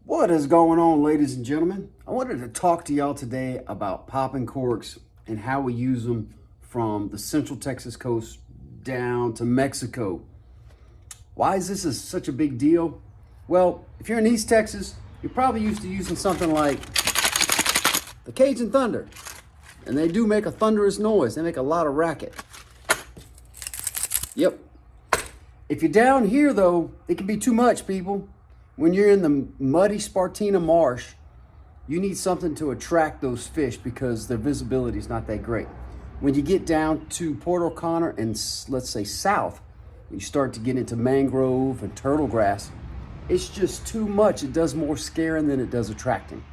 What is going on, ladies and gentlemen? I wanted to talk to y'all today about popping corks and how we use them from the Central Texas coast down to Mexico. Why is this such a big deal? Well, if you're in East Texas, you're probably used to using something like the Cajun Thunder. And they do make a thunderous noise. They make a lot of racket. Yep. If you're down here though, it can be too much, people. When you're in the muddy Spartina marsh, you need something to attract those fish because their visibility is not that great. When you get down to Port O'Connor and let's say south, you start to get into mangrove and turtle grass, it's just too much. It does more scaring than it does attracting.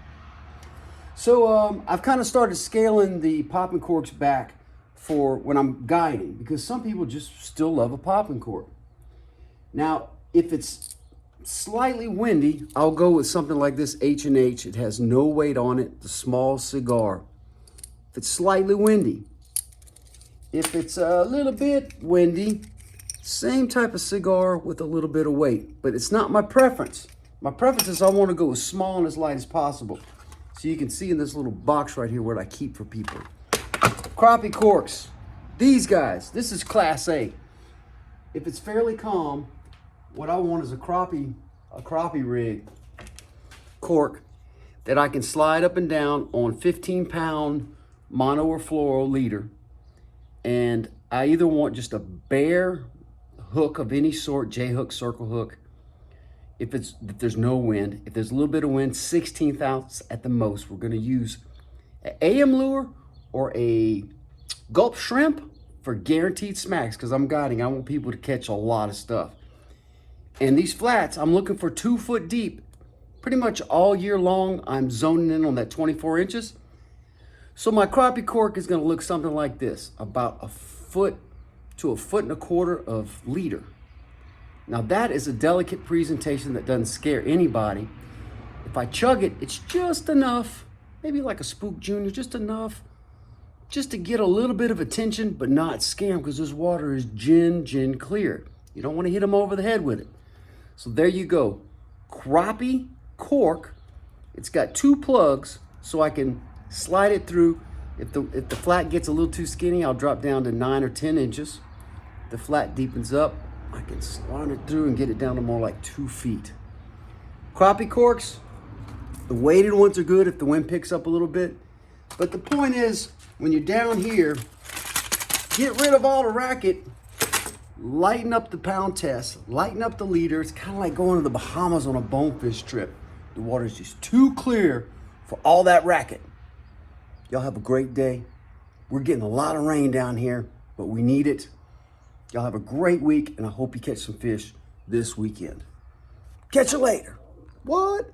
So I've kind of started scaling the popping corks back for when I'm guiding because some people just still love a popping cork. Now, if it's slightly windy, I'll go with something like this H&H. It has no weight on it, the small cigar. If it's slightly windy, if it's a little bit windy, same type of cigar with a little bit of weight, but it's not my preference. My preference is I want to go as small and as light as possible. So you can see in this little box right here what I keep for people. Crappie corks. These guys, this is class A. If it's fairly calm, what I want is a crappie rig cork that I can slide up and down on 15-pound mono or fluoro leader. And I either want just a bare hook of any sort, J-hook, circle hook. If there's no wind, if there's a little bit of wind, 16th ounce at the most. We're gonna use an AM lure or a gulp shrimp for guaranteed smacks because I'm guiding. I want people to catch a lot of stuff. And these flats, I'm looking for 2 foot deep. Pretty much all year long, I'm zoning in on that 24 inches. So my crappie cork is gonna look something like this, about a foot to a foot and a quarter of leader. Now that is a delicate presentation that doesn't scare anybody. If I chug it, it's just enough, maybe like a Spook Junior, just enough, just to get a little bit of attention, but not scare them because this water is gin clear. You don't want to hit them over the head with it. So there you go, crappie cork. It's got 2 plugs, so I can slide it through. If the flat gets a little too skinny, I'll drop down to 9 or 10 inches. If the flat deepens up, I can slide it through and get it down to more like 2 feet. Crappie corks, the weighted ones are good if the wind picks up a little bit. But the point is, when you're down here, get rid of all the racket, lighten up the pound test, lighten up the leader. It's kind of like going to the Bahamas on a bonefish trip. The water's just too clear for all that racket. Y'all have a great day. We're getting a lot of rain down here, but we need it. Y'all have a great week, and I hope you catch some fish this weekend. Catch you later. What?